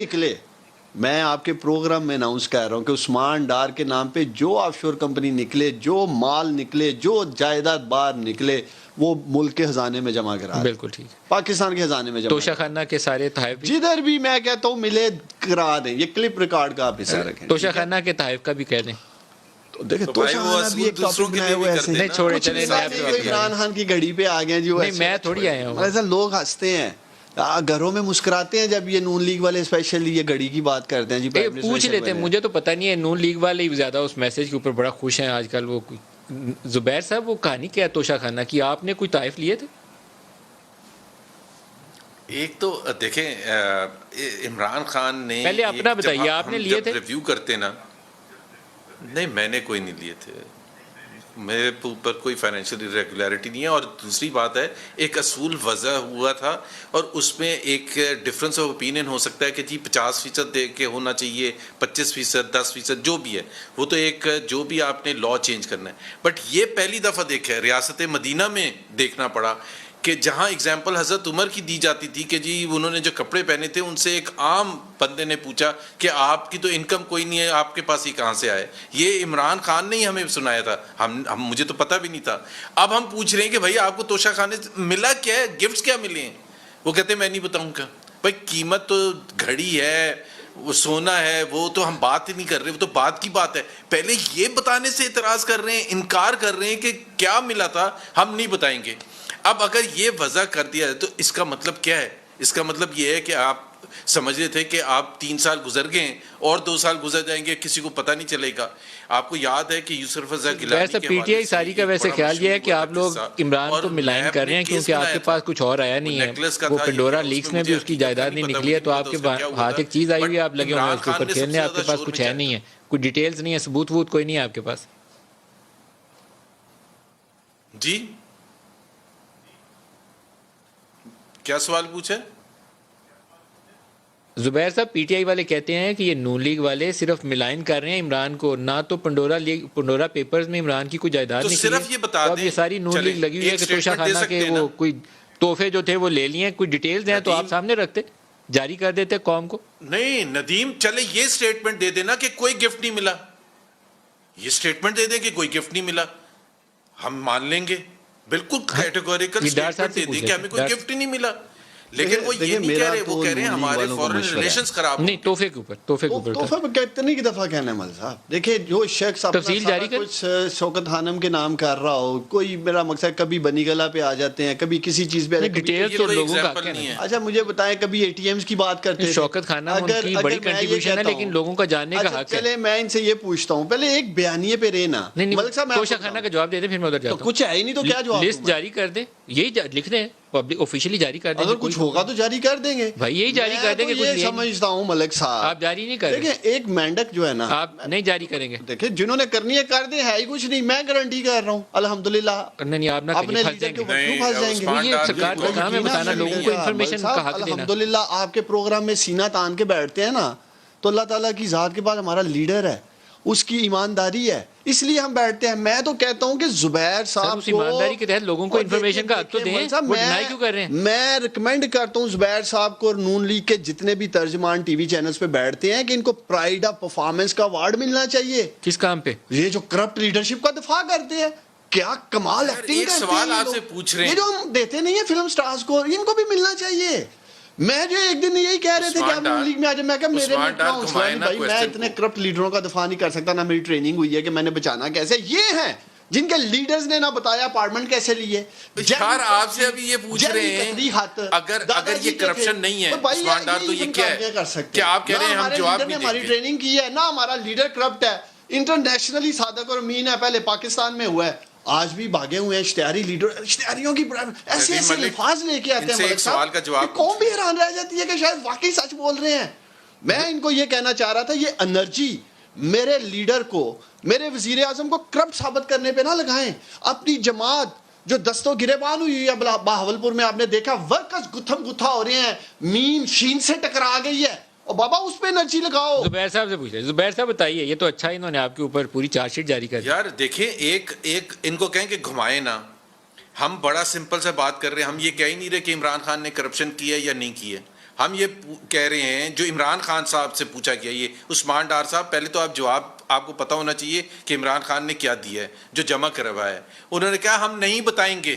نکلے. میں آپ کے پروگرام میں اناؤنس کر رہا ہوں کہ عثمان ڈار کے نام پہ جو آف شور کمپنی نکلے, جو مال نکلے, جو جائیداد باہر نکلے, وہ ملک کے خزانے میں جمع کرا. بالکل ٹھیک. پاکستان کے خزانے میں جمع. توشہ خانہ کے سارے تحائف جدھر بھی میں کہتا ہوں ملے کرا دیں. یہ کلپ ریکارڈ کا آپ حصہ رکھیں. توشہ خانہ کے تحائف کا بھی کہہ دیں. دیکھیں توشہ خانہ بھی ایک ٹاپک بنایا ہوا ایسے. نہیں چھوڑے چلے, عمران خان کی گھڑی پہ آ گئے جی. نہیں میں تھوڑی آیا ہوں. ایسا لوگ ہنستے ہیں, گھروں میں مسکراتے ہیں جب یہ نون لیگ والے اسپیشلی یہ گھڑی کی بات کرتے ہیں. جی پوچھ لیتے ہیں, مجھے تو پتہ نہیں ہے, نون لیگ والے ہی زیادہ اس میسج کے اوپر بڑا خوش ہیں آج کل. وہ زبیر صاحب, وہ کہانی کیا ہے توشہ خانہ کی؟ آپ نے کوئی تحائف لیے تھے؟ ایک تو دیکھیں عمران خان نے, پہلے اپنا بتائیے, آپ نے لیے تھے؟ ریویو کرتے نا, نہیں میں نے کوئی نہیں لیے تھے. میرے اوپر کوئی فائنینشیل ریگولیرٹی نہیں ہے. اور دوسری بات ہے, ایک اصول وضع ہوا تھا اور اس میں ایک ڈفرینس آف اوپینین ہو سکتا ہے کہ جی 50% دے کے ہونا چاہیے, 25%, 10%, جو بھی ہے وہ تو ایک جو بھی آپ نے لا چینج کرنا ہے. بٹ یہ پہلی دفعہ دیکھا ہے ریاست مدینہ میں دیکھنا پڑا کہ جہاں اگزامپل حضرت عمر کی دی جاتی تھی کہ جی انہوں نے جو کپڑے پہنے تھے, ان سے ایک عام بندے نے پوچھا کہ آپ کی تو انکم کوئی نہیں ہے, آپ کے پاس ہی کہاں سے آئے. یہ عمران خان نے ہی ہمیں سنایا تھا, مجھے تو پتہ بھی نہیں تھا. اب ہم پوچھ رہے ہیں کہ بھائی آپ کو توشہ خانے سے ملا کیا ہے, گفٹس کیا ملے ہیں؟ وہ کہتے ہیں میں نہیں بتاؤں گا. بھائی قیمت تو گھڑی ہے, وہ سونا ہے, وہ تو ہم بات ہی نہیں کر رہے, وہ تو بات کی بات ہے. پہلے یہ بتانے سے اعتراض کر رہے ہیں, انکار کر رہے ہیں کہ کیا ملا تھا ہم نہیں بتائیں گے. اب اگر یہ وضع کر دیا ہے تو اس کا مطلب کیا ہے؟ اس کا مطلب یہ ہے کہ آپ سمجھ رہے تھے کہ آپ 3 سال گزر گئے اور 2 سال گزر جائیں گے, کسی کو پتہ نہیں چلے گا. آپ کو یاد ہے کہ یوسف رضا گیلانی کے پی ٹی آئی ساری کا ویسے خیال یہ ہے کہ آپ لوگ عمران کو ملائن کر رہے ہیں کیونکہ آپ کے پاس کچھ اور آیا نہیں ہے. وہ پنڈورا لیکس میں بھی اس کی جائیداد نہیں نکلی ہے, تو آپ کے ہاتھ ایک چیز آئی ہوئی ہے, آپ لگے ہوئے ہیں اس کے اوپر کھیلنے, آپ کے پاس کچھ ہے نہیں ہے, کوئی ڈیٹیلز نہیں ہے, ثبوت ووت کوئی نہیں ہے آپ کے پاس. جی کیا سوال پوچھے زبیر صاحب؟ پی ٹی آئی والے کہتے ہیں کہ یہ نون لیگ والے صرف ملائن کر رہے ہیں عمران کو, نہ تو پنڈورا پیپرز میں عمران کی کوئی جائیداد نہیں کی ہے. صرف یہ بتا دیں, یہ ساری نون لیگ لگی ہوئی ہے کہ توشہ خانہ کے وہ کوئی تحفے جو تھے وہ لے لیے ہیں, کوئی ڈیٹیلز ہیں تو آپ سامنے رکھتے, جاری کر دیتے قوم کو. نہیں ندیم, چلے یہ سٹیٹمنٹ دے دینا کہ کوئی گفٹ نہیں ملا, یہ سٹیٹمنٹ دے دیں کہ کوئی گفٹ نہیں ملا, ہم مان لیں گے. بالکل کیٹیگوریکل سٹیٹمنٹ دے دیں کہ ہمیں کوئی گفٹ ہی نہیں ملا. لیکن وہ یہ نہیں کہہ رہے, وہ کہہ رہے ہیں ہمارے فورن ریلیشنز خراب. نہیں تحفے کے اوپر, تحفے پہ کتنی کی دفعہ کہنا ہے مل صاحب. دیکھیں جو شخص تفصیل جاری کر کچھ شوکت خانم کے نام کر رہا ہو, کوئی میرا مقصد کبھی بنی گلا پہ آ جاتے ہیں, کبھی کسی چیز پہ. ڈیٹیلز تو لوگوں کا نہیں ہے. اچھا مجھے بتائیں, کبھی اے ٹی ایمز کی بات کرتے ہیں, شوکت خانم ان کی بڑی کنٹریبیوشن ہے, لیکن لوگوں کا جاننے کا حق ہے. چلے میں ان سے یہ پوچھتا ہوں, پہلے ایک بیانیے پہ رہنا. ملک صاحب توشہ خانہ کا جواب دے دیں, پھر میں ادھر جاتا ہوں. کچھ ہے ہی نہیں تو کیا جواب, لسٹ جاری کر دیں, یہی لکھ دیں پبلک آفیشیلی جاری کر دیں. اگر کچھ ہوگا تو جاری کر دیں گے بھائی, یہی جاری کر دیں گے. یہ سمجھتا ہوں ملک صاحب آپ جاری نہیں کریں. دیکھیں ایک مینڈک جو ہے نا, آپ نہیں جاری کریں گے. دیکھیں جنہوں نے کرنی ہے کر دیں, ہے ہی کچھ نہیں, میں گارنٹی کر رہا ہوں الحمدللہ. نہیں آپ نہ اپنے لیڈر کے اوپر کیوں پھنس جائیں گے؟ یہ سرکار کا کام ہے بتانا لوگوں کو, انفارمیشن کا حق دینا. الحمدللہ آپ کے پروگرام میں سینہ تان کے بیٹھتے ہیں نا, تو اللہ تعالیٰ کی ذات کے بعد ہمارا لیڈر ہے, اس کی ایمانداری ہے, اس لیے ہم بیٹھتے ہیں. میں تو کہتا ہوں کہ زبیر صاحب کو ایمانداری کے تحت لوگوں کو انفارمیشن کا حق تو دیں, وہ ڈینائی کیوں کر رہے ہیں؟ میں ریکمینڈ کرتا ہوں زبیر صاحب کو اور نون لیگ کے جتنے بھی ترجمان ٹی وی چینلز پہ بیٹھتے ہیں کہ ان کو پرائیڈ آف پرفارمنس کا ایوارڈ ملنا چاہیے. کس کام پہ؟ یہ جو کرپٹ لیڈرشپ کا دفاع کرتے ہیں, کیا کمال ایکٹنگ کرتے ہیں. سوال آپ سے پوچھ رہے ہیں, یہ جو ہم دیتے نہیں ہیں فلم سٹارز کو, ان کو بھی ملنا چاہیے. میں جو ایک دن یہی کہہ رہے تھے کہ آپ نون لیگ میں آ جائے, میں کہا میرے میں اتنا حوصلہ نہیں بھائی, میں اتنے کرپٹ لیڈروں کا دفاع نہیں کر سکتا, نہ میری ٹریننگ ہوئی ہے کہ میں نے بچانا کیسے. یہ ہیں جن کے لیڈرز نے نہ بتایا اپارٹمنٹ کیسے لیے. یار آپ سے ابھی یہ پوچھ رہے ہیں اگر یہ کرپشن نہیں ہے عثمان ڈار, تو یہ کیا ہے؟ کیا آپ کہہ رہے ہیں ہم جواب نہیں دیں گے؟ ہماری ٹریننگ کی ہے نا, ہمارا لیڈر کرپٹ ہے, انٹرنیشنلی صادق اور امین ہے, پہلے پاکستان میں ہوا ہے, آج بھی بھاگے ہوئے ہیں اشتہاری لیڈر. اشتہاریوں کی ایسے ایسے الفاظ لے کے آتے ہیں ملک صاحب, قوم بھی حیران رہ جاتی ہے کہ شاید واقعی سچ بول رہے ہیں. میں ان کو یہ کہنا چاہ رہا تھا, یہ انرجی میرے لیڈر کو, میرے وزیر اعظم کو کرپٹ ثابت کرنے پہ نہ لگائیں. اپنی جماعت جو دستوں گریبان ہوئی ہے بہاولپور میں, آپ نے دیکھا ورکرز گتھم گتھا ہو رہے ہیں, میم شین سے ٹکرا گئی ہے, اور بابا اس پہ انرجی لگاؤ. زبیر صاحب سے پوچھ لیں. زبیر صاحب بتائیے, یہ تو اچھا انہوں نے آپ کے اوپر پوری چارج شیٹ جاری کر دی. یار دیکھیں, ایک ان کو کہیں کہ گھمائے نا, ہم بڑا سمپل سے بات کر رہے ہیں, ہم یہ کہہ ہی نہیں رہے کہ عمران خان نے کرپشن کی ہے یا نہیں کی ہے. ہم یہ کہہ رہے ہیں جو عمران خان صاحب سے پوچھا گیا, یہ عثمان ڈار صاحب, پہلے تو آپ جواب آپ کو پتہ ہونا چاہیے کہ عمران خان نے کیا دیا ہے جو جمع کروایا ہے. انہوں نے کہا ہم نہیں بتائیں گے.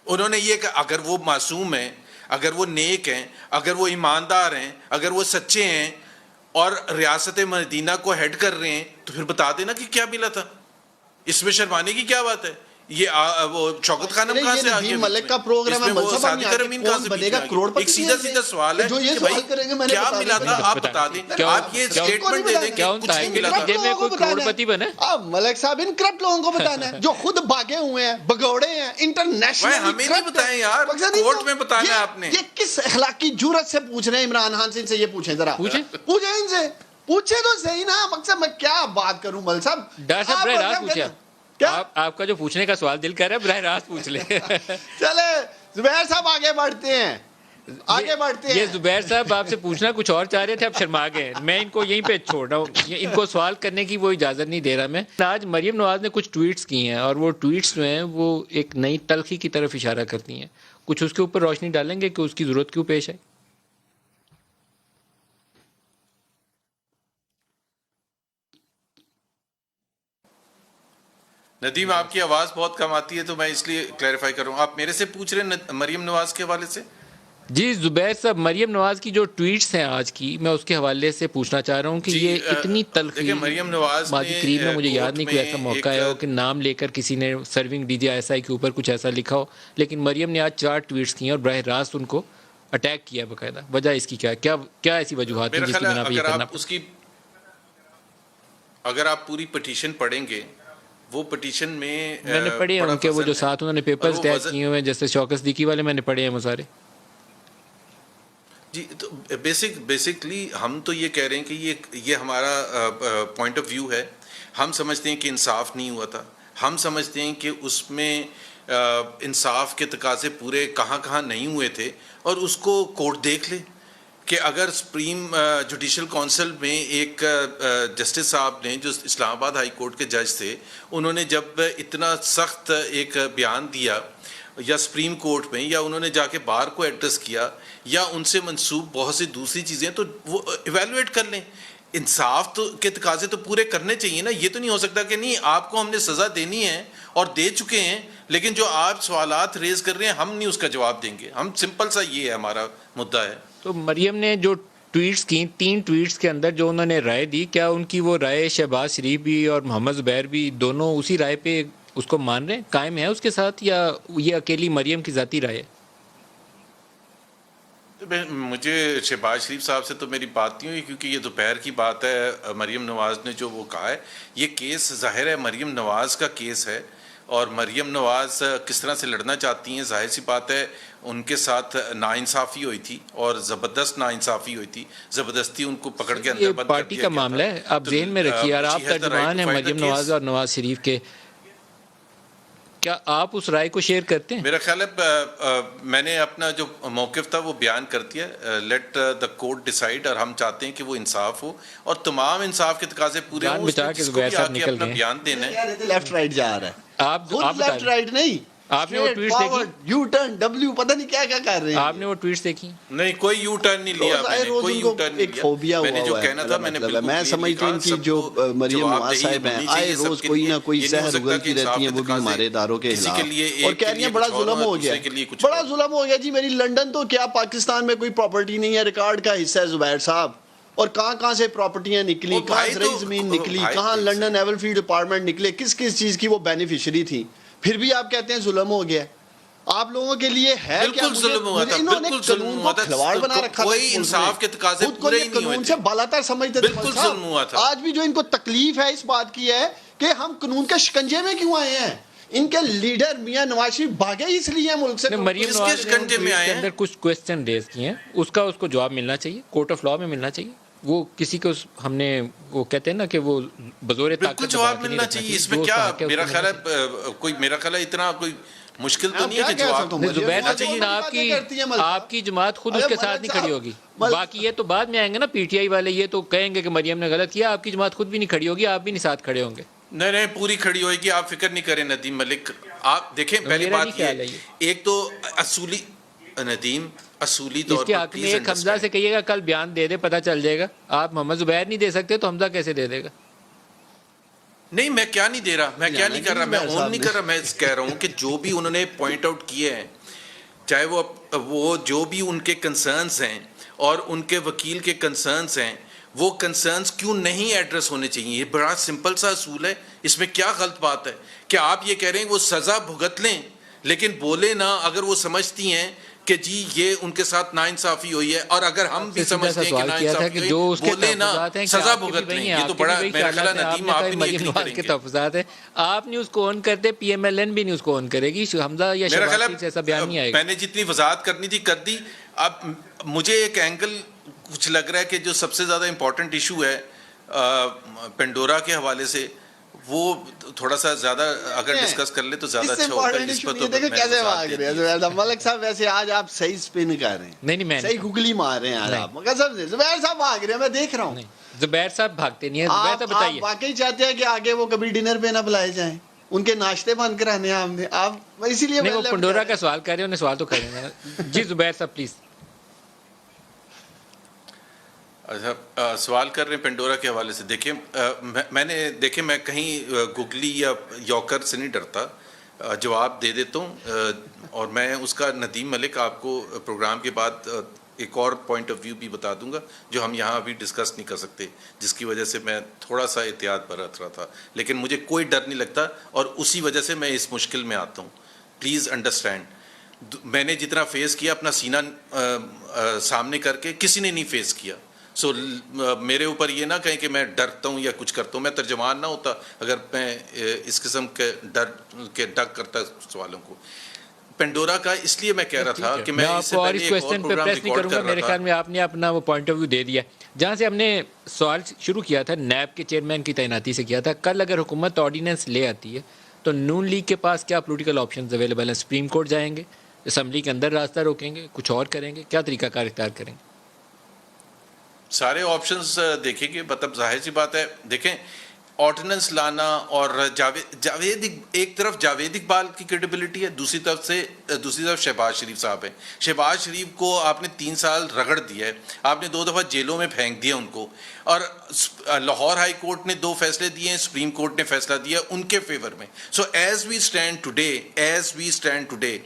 انہوں نے یہ کہا اگر وہ معصوم ہیں, اگر وہ نیک ہیں, اگر وہ ایماندار ہیں, اگر وہ سچے ہیں اور ریاست مدینہ کو ہیڈ کر رہے ہیں تو پھر بتا دینا کہ کیا ملا تھا. اس میں شرمانے کی کیا بات ہے؟ یہ وہ شوکت خانم کہاں سے آ گیا؟ ملک کا پروگرام ہے, وہ صادق امین کہاں سے بنے گا؟ ایک سیدھا سیدھا سوال ہے کہ بھائی کیا ملا تھا آپ بتا دیں. آپ یہ اسٹیٹمنٹ دے دیں کہ کچھ نہیں ملا تھا. ملک صاحب ان کرپٹ لوگوں کو بتانا ہے جو خود بھاگے ہوئے ہیں, بگوڑے ہیں, انٹرنیشنل. ہمیں نہیں بتائیں یار, کورٹ میں بتانا ہے آپ نے. یہ کس اخلاقی جرات سے پوچھ رہے ہیں عمران خان سے؟ ان سے یہ پوچھیں ذرا, پوچھیں ان سے, پوچھے تو صحیح نا. مقصد میں کیا بات کروں مل صاحب, ڈاکٹر صاحب براہ راست پوچھیں. آپ کا جو پوچھنے کا سوال دل کر رہا ہے براہ راست پوچھ لیں. چلے زبیر صاحب آگے بڑھتے ہیں, آگے بڑھتے ہیں. یہ زبیر صاحب آپ سے پوچھنا کچھ اور چاہ رہے تھے, اب شرما گئے. میں ان کو یہیں پہ چھوڑ رہا ہوں, ان کو سوال کرنے کی وہ اجازت نہیں دے رہا میں. آج مریم نواز نے کچھ ٹویٹس کی ہیں اور وہ ٹویٹس جو ہیں وہ ایک نئی تلخی کی طرف اشارہ کرتی ہیں. کچھ اس کے اوپر روشنی ڈالیں گے کہ اس کی ضرورت کیوں پیش ہے؟ ندیم آپ کی آواز بہت کم آتی ہے تو میں اس لیے کلیریفائی کر رہا ہوں. آپ میرے سے پوچھ رہے ہیں مریم نواز کے حوالے سے؟ جی زبیر صاحب, مریم نواز کی جو ٹویٹس ہیں آج کی, میں اس کے حوالے سے پوچھنا چاہ رہا ہوں کہ یہ اتنی تلخی. مریم نواز ماضی قریب میں مجھے یاد نہیں کوئی ایسا موقع ہے کہ نام لے کر کسی نے serving D J S I کے اوپر کچھ ایسا لکھا ہو, لیکن مریم نے آج 4 ٹویٹس کی ہیں اور براہ راست ان کو اٹیک کیا باقاعدہ. وجہ اس کی کیا ایسی وجوہات ہیں جس کی بنا پہ یہ کرنا؟ اگر آپ پوری پٹیشن پڑھیں گے, وہ پٹیشن میں نے پڑھے ہیں ان کے وہ جو ساتھ انہوں نے پیپرز اٹیچ کیے ہوئے ہیں جیسے شوکت صدیقی والے, میں نے پڑھے ہیں وہ سارے. جی تو بیسکلی ہم تو یہ کہہ رہے ہیں کہ یہ ہمارا پوائنٹ آف ویو ہے. ہم سمجھتے ہیں کہ انصاف نہیں ہوا تھا. ہم سمجھتے ہیں کہ اس میں انصاف کے تقاضے پورے کہاں کہاں نہیں ہوئے تھے, اور اس کو کورٹ دیکھ لے کہ اگر سپریم جوڈیشل کونسل میں ایک جسٹس صاحب نے جو اسلام آباد ہائی کورٹ کے جج تھے, انہوں نے جب اتنا سخت ایک بیان دیا یا سپریم کورٹ میں, یا انہوں نے جا کے بار کو ایڈریس کیا, یا ان سے منسوب بہت سی دوسری چیزیں, تو وہ ایویلویٹ کر لیں. انصاف تو کے تقاضے تو پورے کرنے چاہیے نا. یہ تو نہیں ہو سکتا کہ نہیں آپ کو ہم نے سزا دینی ہے اور دے چکے ہیں, لیکن جو آپ سوالات ریز کر رہے ہیں ہم نہیں اس کا جواب دیں گے. ہم سمپل سا یہ ہے ہمارا مدعا ہے. تو مریم نے جو ٹویٹس کی, 3 ٹویٹس کے اندر جو انہوں نے رائے دی, کیا ان کی وہ رائے شہباز شریف بھی اور محمد زبیر بھی دونوں اسی رائے پہ اس کو مان رہے ہیں, قائم ہے اس کے ساتھ, یا یہ اکیلی مریم کی ذاتی رائے ہے؟ مجھے شہباز شریف صاحب سے تو میری بات نہیں ہوئی, کیونکہ یہ دوپہر کی بات ہے. مریم نواز نے جو وہ کہا ہے, یہ کیس ظاہر ہے مریم نواز کا کیس ہے, اور مریم نواز کس طرح سے لڑنا چاہتی ہیں, ظاہر سی بات ہے ان کے ساتھ ناانصافی ہوئی تھی, اور زبردست ناانصافی ہوئی تھی, زبردستی ان کو پکڑ کے اندر بند کر دیا. پارٹی کا معاملہ ہے, آپ ذہن میں رکھیے. اور آپ ترجمان ہیں مریم نواز اور نواز شریف کے, کیا آپ اس رائے کو شیئر کرتے ہیں؟ میرا خیال ہے میں نے اپنا جو موقف تھا وہ بیان کر دیا. لیٹ دا کورٹ ڈیسائیڈ, اور ہم چاہتے ہیں کہ وہ انصاف ہو اور تمام انصاف کے تقاضے پورے ہوں. جس کو بھی اپنا بیان دینا ہے. لیفٹ رائٹ جا رہا ہے, آپ لیفٹ رائٹ نہیں, آپ نے وہ ٹویٹس دیکھی, یو ٹرن ڈبلیو پتہ نہیں کیا کیا کر رہے ہیں. آپ نے وہ ٹویٹس دیکھی؟ نہیں, کوئی یو ٹرن نہیں لیا میں نے, کوئی یو ٹرن نہیں لیا. میں نے جو کہنا تھا میں نے بالکل, میں سمجھتا ہوں کہ جو مریم نواز صاحب ہیں آئے روز کوئی نہ کوئی زہر اگلتی رہتی ہیں, وہ بھی ہمارے اداروں کے خلاف, اور کہہ رہی ہیں بڑا ظلم ہو گیا, بڑا ظلم ہو گیا. جی میری لنڈن تو کیا پاکستان میں کوئی پراپرٹی نہیں ہے, ریکارڈ کا حصہ ہے زبیر صاحب. اور کہاں سے پراپرٹیاں نکلی, کہاں زرعی زمین نکلی, کہاں لنڈن ایول فیلڈ اپارٹمنٹ نکلے, کس چیز کی وہ بینیفیشری تھی. پھر بھی آپ کہتے ہیں ظلم ہو گیا. آپ لوگوں کے لیے ہے کیا؟ بالکل ظلم ہوا تھا, بالکل ظلم ہوا تھا, کھلواڑ بنا رکھا, کوئی انصاف کے تقاضے پورے ہی نہیں ہوئے قانون سے بالاتر سمجھتے تھے. بالکل ظلم ہوا تھا. آج بھی جو ان کو تکلیف ہے اس بات کی ہے کہ ہم قانون کے شکنجے میں کیوں آئے ہیں. ان کے لیڈر میاں نواز شریف بھاگے اس لیے ملک سے. مریم نواز کے اندر کچھ کوسچن ریز کیے ہیں, اس کو جواب ملنا چاہیے, کورٹ آف لا میں ملنا چاہیے. وہ کسی کو ہم نے وہ کہتے ہیں نا کہ وہ بزور طاقت جواب ملنا چاہیے. اس میں کیا میرا خیال ہے, کوئی میرا خیال ہے اتنا کوئی مشکل تو نہیں ہے کہ جواب. آپ کی جماعت خود اس کے ساتھ نہیں کھڑی ہوگی. باقی یہ تو بعد میں آئیں گے نا, پی ٹی آئی والے یہ تو کہیں گے کہ مریم نے غلط کیا, آپ کی جماعت خود بھی نہیں کھڑی ہوگی, آپ بھی نہیں ساتھ کھڑے ہوں گے. نہیں, پوری کھڑی ہوئے گی, آپ فکر نہیں کریں ندیم ملک. آپ دیکھیں پہلی بات یہ, ایک تو اصولی ندیم اصولی طور اس کے حق میں ایک حمزہ سے کہیے گا کل بیان دے دے، پتہ چل جائے گا. آپ محمد زبیر نہیں دے سکتے تو حمزہ کیسے دے دے گا؟ نہیں میں کیا نہیں دے رہا، میں کیا نہیں کر رہا، میں اون نہیں کر رہا، میں کہہ رہا ہوں کہ جو بھی انہوں نے پوائنٹ آؤٹ کیے ہیں، چاہے وہ جو بھی ان کے کنسرنز ہیں اور ان کے وکیل کے کنسرنز ہیں، وہ کنسرنز کیوں نہیں ایڈریس ہونے چاہیے؟ یہ بڑا سمپل سا اصول ہے، اس میں کیا غلط بات ہے؟ کیا آپ یہ کہہ رہے ہیں وہ سزا بھگت لیں لیکن بولے نہ اگر وہ سمجھتی ہیں کہ جی یہ ان کے ساتھ ناانصافی ہوئی ہے، اور اگر ہم بھی سمجھتے ہیں کہ ناانصافی ہوئی بولے نہ سزا بھگت لیں. یہ تو بڑا میرا خیال ہے ندیم آپ بھی نہیں ایگری کریں گے. تحفظات ہے، آپ نیوز کو آن کرتے، پی ایم ایل این بھی نیوز کو آن کرے گی، حمزہ یا شہباز شریف سے ایسا بیان نہیں آئے گا. میں نے جتنی وضاحت کرنی تھی کر دی. اب مجھے ایک اینگل کچھ لگ رہا ہے کہ جو سب سے زیادہ امپورٹنٹ ایشو ہے پینڈورا کے حوالے سے، وہ تھوڑا سا زیادہ اگر ڈسکس کر لے تو زیادہ اچھا ہوگا. اس پر تو دیکھیں کیسے بھاگ رہے ہیں ملک صاحب، ویسے آج آپ صحیح سپن کر رہے ہیں، نہیں صحیح گگلی مار رہے ہیں آپ. زبیر صاحب بھاگ رہے ہیں، میں دیکھ رہا ہوں. زبیر صاحب بھاگتے نہیں ہیں. زبیر صاحب بتائیے، آپ واقعی چاہتے ہیں کہ آگے وہ کبھی ڈنر پہ نہ بلائے جائیں؟ ان کے ناشتے بند کرانے ہیں ہم نے، آپ اسی لیے نہیں وہ پنڈورا کا سوال کر رہے ہیں، انہیں سوال تو کریں گے. جی زبیر صاحب پلیز. اچھا سوال کر رہے ہیں پینڈورا کے حوالے سے. دیکھیں میں کہیں گگلی یا یوکر سے نہیں ڈرتا، جواب دے دیتا ہوں. اور میں اس کا ندیم ملک آپ کو پروگرام کے بعد ایک اور پوائنٹ آف ویو بھی بتا دوں گا جو ہم یہاں ابھی ڈسکس نہیں کر سکتے، جس کی وجہ سے میں تھوڑا سا احتیاط برت رہا تھا. لیکن مجھے کوئی ڈر نہیں لگتا اور اسی وجہ سے میں اس مشکل میں آتا ہوں. پلیز انڈرسٹینڈ، میں نے جتنا فیس کیا اپنا سینہ سامنے کر کے کسی نے نہیں فیس کیا. سو میرے اوپر یہ نہ کہیں کہ میں ڈرتا ہوں یا کچھ کرتا ہوں. میں ترجمان نہ ہوتا اگر میں اس قسم کے ڈر کرتا سوالوں کو. پینڈورا کا اس لیے میں کہہ رہا تھا کہ میں آپ کو اور اس کویسچن پہ پریس نہیں کروں گا. میرے خیال میں آپ نے اپنا وہ پوائنٹ آف ویو دے دیا. جہاں سے ہم نے سوال شروع کیا تھا نیب کے چیئرمین کی تعیناتی سے کیا تھا. کل اگر حکومت آرڈیننس لے آتی ہے تو نون لیگ کے پاس کیا پولیٹیکل آپشنز اویلیبل ہیں؟ سپریم کورٹ جائیں گے، اسمبلی کے اندر راستہ روکیں گے، کچھ اور کریں گے؟ کیا طریقہ کار اختیار کریں گے؟ سارے آپشنز دیکھیں گے. مطلب ظاہر سی بات ہے، دیکھیں آرڈیننس لانا اور جاوید ایک طرف جاوید اقبال کی کریڈیبلٹی ہے، دوسری طرف شہباز شریف صاحب ہیں. شہباز شریف کو آپ نے 3 سال رگڑ دیا ہے، آپ نے 2 دفعہ جیلوں میں پھینک دیا ان کو، اور لاہور ہائی کورٹ نے 2 فیصلے دیے ہیں، سپریم کورٹ نے فیصلہ دیا ان کے فیور میں. So as we stand today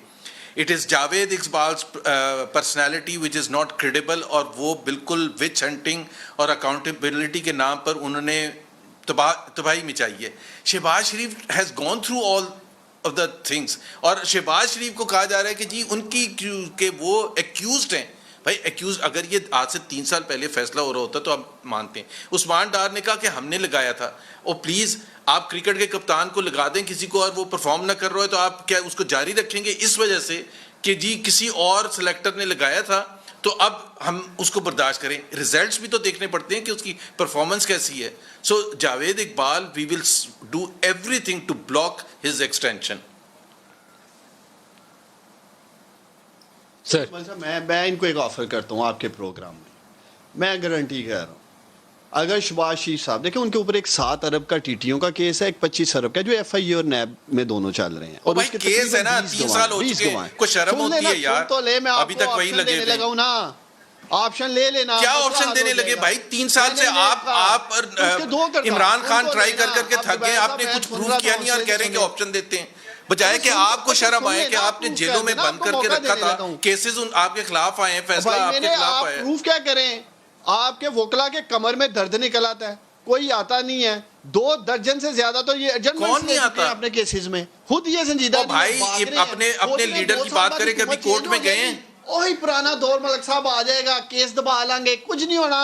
it is Javed Iqbal's personality which is not credible، اور وہ بالکل witch hunting اور accountability کے نام پر انہوں نے تباہی مچائی ہے. شہباز شریف has gone through all of the things، اور شہباز شریف کو کہا جا رہا ہے کہ جی ان کی کہ وہ accused ہیں. بھائی ایکیوز اگر یہ آج سے 3 سال پہلے فیصلہ ہو رہا ہوتا تو آپ مانتے ہیں. عثمان ڈار نے کہا کہ ہم نے لگایا تھا. اور پلیز آپ کرکٹ کے کپتان کو لگا دیں کسی کو اور وہ پرفارم نہ کر رہا ہے تو آپ کیا اس کو جاری رکھیں گے اس وجہ سے کہ جی کسی اور سلیکٹر نے لگایا تھا تو اب ہم اس کو برداشت کریں؟ ریزلٹس بھی تو دیکھنے پڑتے ہیں کہ اس کی پرفارمنس کیسی ہے. سو جاوید اقبال وی will do every thing to block his extension. سر میں ان کو ایک آفر کرتا ہوں آپ کے پروگرام میں گارنٹی کہہ رہا ہوں، اگر شہباز شریف صاحب دیکھیں ان کے اوپر ایک 7 ارب کا ٹی ٹی او کا کیس ہے، ایک 25 ارب کا جو ایف آئی اور نیب میں دونوں چل رہے ہیں، اور اس کے کیس ہے نا 3 سال ہو چکے ہیں. کوئی شرم ہوتی ہے یار؟ تو لے میں ابھی تک وہی لگے لگا ہوں نا، آپشن لے لینا. کیا آپشن دینے لگے بھائی؟ 3 سال سے آپ عمران خان ٹرائی کر کے تھک گئے، آپ نے کچھ پروف کیا نہیں اور کہہ رہے ہیں کہ آپشن دیتے ہیں، بجائے کہ آپ کو شرم آئے کہ آپ نے جیلوں میں بند کر کے رکھا تھا، کیسز آپ کے خلاف آئے ہیں، فیصلہ آپ کے خلاف آیا ہے. پروف کیا کریں؟ آپ کے وکلا کے کمر میں درد نکل آتا ہے، کوئی آتا نہیں ہے. 2 درجن سے زیادہ تو یہ کون نہیں آتا اپنے کیسز میں خود یہ سنجیدہ بھائی اپنے لیڈر کی بات کریں کہ ابھی کورٹ میں گئے ہیں. وہی پرانا دور ملک صاحب آ جائے گا، کیس دبا لیں گے، کچھ نہیں ہونا.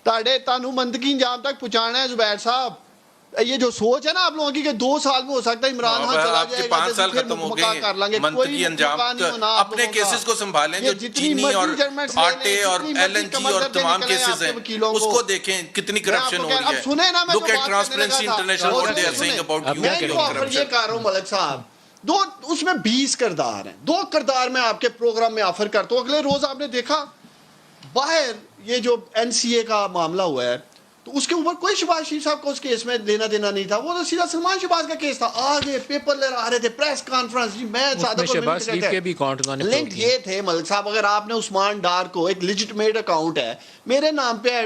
تانوں منطقی انجام تک پہنچانا ہے زبیر صاحب. یہ جو سوچ ہے نا آپ لوگوں کی کہ 2 سال میں ہو سکتا ہے عمران خان چلا جائے گا، 5 سال ختم ہو گئے، منطقی انجام اپنے کیسز کو سنبھالیں. جو چینی اور آٹے اور ایل این جی اور تمام کیسز ہیں اس کو دیکھیں کتنی کرپشن ہو رہی ہے. Look at transparency international what they are seeing about you. میں تو آفر یہ کر رہا ہوں ملک صاحب، 2 اس میں 20 کردار ہیں، 2 کردار میں آپ کے پروگرام میں آفر کرتا ہوں. اگلے روز آپ نے دیکھا باہر یہ جو این سی اے کا معاملہ ہوا ہے تو اس کے اوپر کوئی شہباز شریف صاحب کو اس کیس میں لینا دینا نہیں تھا. وہ تو سیدھا سلمان شہباز کا کیس تھا. آگے پیپر لے آ رہے تھے, پریس کانفرنس, جی میں شہباز شریف کے بھی اکاؤنٹ انہوں نے لنک یہ تھے. ملک صاحب اگر آپ نے عثمان ڈار کو, ایک لیجٹمیٹ اکاؤنٹ ہے میرے نام پہ,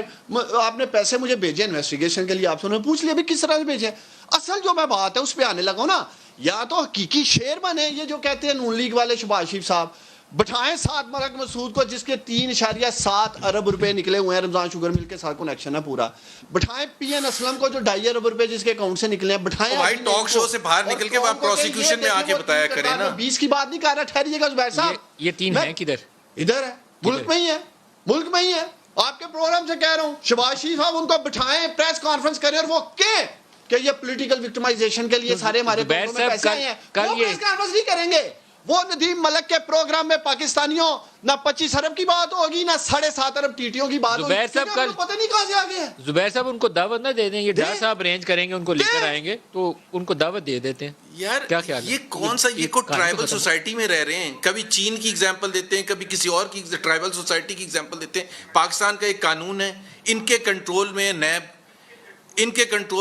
آپ نے پیسے مجھے بھیجے انویسٹیگیشن کے لیے, آپ سے انہوں نے پوچھ لیا بھی کس طرح سے بھیجے. اصل جو میں بات ہے اس پہ آنے لگا نا, یا تو حقیقی شیر بنے یہ جو کہتے ہیں نون لیگ والے شہباز شریف صاحب, بٹھائیں سعد ملک مسعود کو جس کے 3.7 ارب روپے نکلے ہوئے ہیں رمضان شوگر مل کے ساتھ کنیکشن ہے پورا, بٹھائیں پی این اسلم کو جو 2.5 ارب روپے جس کے اکاؤنٹ سے نکلے ہیں, بٹھائیں بھائی ٹاک شو سے باہر نکل کے آپ پروسیکیوشن میں آ کے بتایا کریں نا. 20 کی بات نہیں کر رہا, ٹھہریے گا زبیر صاحب, یہ 3 ہیں کدھر, ادھر ہے, ملک میں ہی ہے, ملک میں ہی ہے. آپ کے پروگرام سے کہہ رہا ہوں شہباز شریف صاحب ان کو بٹھائیں, پریس کانفرنس کریں, اور وہ کہ یہ پولیٹیکل وکٹمائزیشن کے لیے سارے ہمارے میں پیسے آئے ہیں, وہ پریس کانفرنس نہیں کریں گے. وہ ندیم ملک کے پروگرام میں پاکستانیوں نہ 25 ارب کی بات ہوگی نہ 7.5 ارب ٹیٹیوں کی بات ہوگی. پتہ نہیں کہاں سے آگے ہیں. زبیر صاحب ان کو دعوت نہ دے دیں, یہ ڈار صاحب ارینج کریں گے, ان کو لے کر آئیں گے تو ان کو دعوت دے دیتے ہیں. یار کیا خیال ہے, یہ کون سا, یہ کوئی ٹرائبل سوسائٹی میں رہ رہے ہیں, کبھی چین کی ایگزامپل دیتے ہیں, کبھی کسی اور کی ٹرائبل سوسائٹی کی ایگزامپل دیتے ہیں. پاکستان کا ایک قانون ہے, ان کے کنٹرول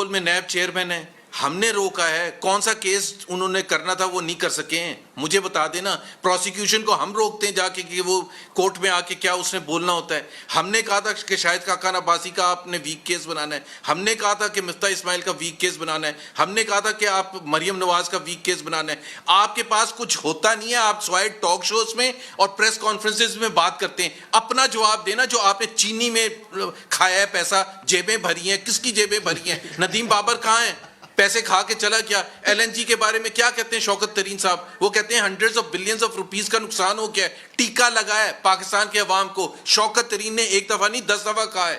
میں نیب چیئرمین ہے, ہم نے روکا ہے. کون سا کیس انہوں نے کرنا تھا وہ نہیں کر سکے ہیں, مجھے بتا دینا. پروسیکیوشن کو ہم روکتے ہیں جا کے کہ وہ کورٹ میں آ کے کیا اس نے بولنا ہوتا ہے. ہم نے کہا تھا کہ شاہد خاقان عباسی کا آپ نے ویک کیس بنانا ہے, ہم نے کہا تھا کہ مفتاح اسماعیل کا ویک کیس بنانا ہے, ہم نے کہا تھا کہ آپ مریم نواز کا ویک کیس بنانا ہے. آپ کے پاس کچھ ہوتا نہیں ہے, آپ سوائے ٹاک شوز میں اور پریس کانفرنسز میں بات کرتے ہیں. اپنا جواب دینا, جو آپ نے چینی میں کھایا ہے پیسہ, جیبیں بھری ہیں, کس کی جیبیں بھری ہیں؟ ندیم بابر کہاں ہیں, پیسے کھا کے چلا کیا؟ ایل این جی کے بارے میں کیا کہتے ہیں شوکت ترین صاحب, وہ کہتے ہیں hundreds of billions of rupees کا نقصان ہو گیا ہے. ٹیکہ لگا ہے پاکستان کے عوام کو. شوکت ترین نے 1 دفعہ نہیں 10 دفعہ کہا ہے.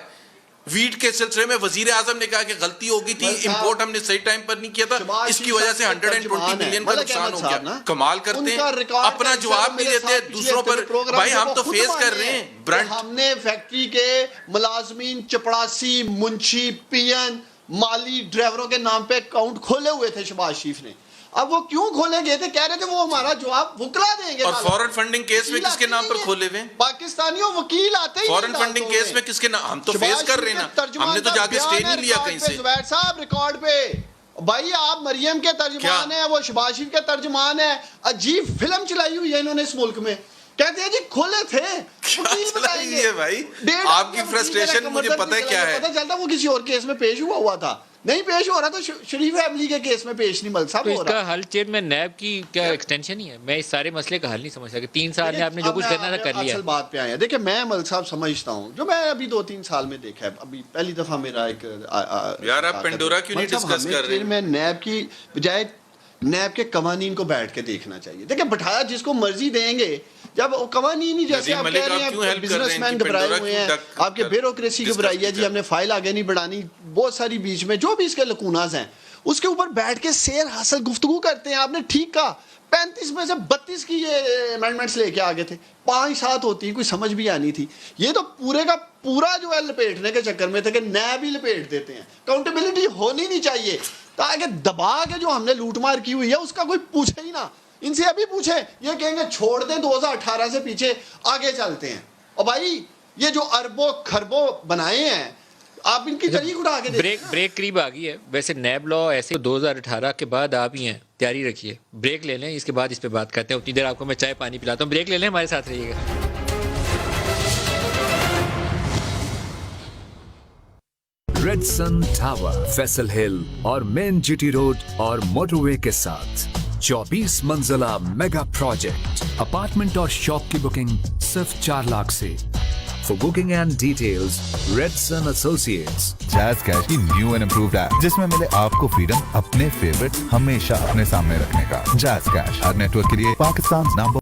ویٹ کے سلسلے میں وزیر اعظم نے کہا کہ غلطی ہو گئی تھی, امپورٹ ہم نے صحیح ٹائم پر نہیں کیا تھا, اس کی وجہ سے 120 ملین کا نقصان ہو گیا. کمال کرتے ہیں, اپنا جواب نہیں دیتے دوسروں پر. بھائی ہم تو فیس کر رہے ہیں, ہم نے فیکٹری کے ملازمین, چپڑاسی, منشی, پی این, مالی, ڈرائیوروں کے نام پہ اکاؤنٹ کھولے ہوئے تھے شہباز شریف نے. اب وہ کیوں کھولے گئے تھے, کہہ رہے تھے وہ ہمارا جواب وکلا دیں گے. اور فورن فنڈنگ کیس میں کس کے نام پر کھولے ہوئے؟ پاکستانیوں وکیل آتے ہی. فورن فنڈنگ کیس میں کس کے نام؟ ہم تو فیس کر رہے ہیں نا, ہم نے تو جا کے اسٹے نہیں لیا کہیں سے. زبیر صاحب ریکارڈ پہ, بھائی آپ مریم کے ترجمان ہیں, وہ شہباز شریف کے ترجمان ہیں. عجیب فلم چلائی ہوئی ہے انہوں نے اس ملک میں. کہتے ہیں جی کھولے تھے, بھائی آپ کی فرسٹریشن مجھے پتہ ہے کیا ہے. پتہ چلتا وہ کسی اور کیس میں پیش ہوا تھا, نہیں پیش ہو رہا تو شریف فیملی کے کیس میں پیش نہیں ملک صاحب ہو رہا. اس کا حل چیئرمین نیب کی کیا ایکسٹینشن ہی ہے؟ میں اس سارے مسئلے کا حل نہیں سمجھ سکتا. 3 سال میں آپ نے جو کچھ کرنا تھا کر لیا. اصل بات پہ آئے ہیں, دیکھیں میں ملک صاحب سمجھتا ہوں, جو میں ابھی 2-3 سال میں دیکھا ہے, ابھی پہلی دفعہ میرا ایک یار آپ پینڈورا کیوں نہیں ڈسکس کر رہے ہیں؟ میں نیب کی بجائے نیب کے قوانین کو بیٹھ کے دیکھنا چاہیے. دیکھیں بٹھایا جس کو مرضی دیں گے, جب قوانین ہی جیسے آپ کہہ رہے ہیں بزنس مین گھبرائے ہوئے ہیں, آپ کے بیوروکریسی گھبرائی ہے, جی ہم نے فائل آگے نہیں بڑھانی, بہت ساری بیچ میں جو بھی اس کے لکوناز ہیں اس کے اوپر بیٹھ کے سیر حاصل گفتگو کرتے ہیں. آپ نے ٹھیک کہا, 35 میں سے 32 کی یہ امینڈمنٹس لے کے آگے تھے, 5-7 ہوتی کوئی سمجھ بھی آنی تھی. یہ تو پورے کا پورا جو ہے لپیٹنے کے چکر میں تھے کہ نیب ہی لپیٹ دیتے ہیں. اکاؤنٹیبلٹی ہونی نہیں چاہیے, تاکہ دبا کے جو ہم نے لوٹ مار کی ہوئی ہے اس کا کوئی پوچھے ہی نہ. ان سے ابھی پوچھے, یہ کہیں گے چھوڑ دیں 2018 سے پیچھے آگے چلتے ہیں. اور بھائی یہ جو اربوں خربوں بنائے ہیں آپ ان کی طریق اٹھا کے بریک قریب آ گئی ہے. ویسے نیب لا ایسے 2018 کے بعد آپ ہی ہیں, تیاری رکھیے, بریک لے لیں, اس کے بعد اس پہ بات کرتے ہیں. اتنی دیر آپ کو میں چائے پانی پلاتا ہوں, بریک لے لیں, ہمارے ساتھ رہیے گا. ریڈ سن ٹاور, فیصل ہل اور مین جی ٹی روڈ اور موٹر وے کے ساتھ 24 منزلہ میگا پروجیکٹ, اپارٹمنٹ اور شاپ کی بکنگ صرف 4 لاکھ سے. For booking and details, Red Sun Associates. Jazz Cash کی نیو اینڈ امپرووڈ ایپ, جس میں ملے آپ کو فریڈم اپنے فیورٹ ہمیشہ اپنے سامنے رکھنے کا. Jazz Cash ہر نیٹ ورک کے لیے پاکستان نمبر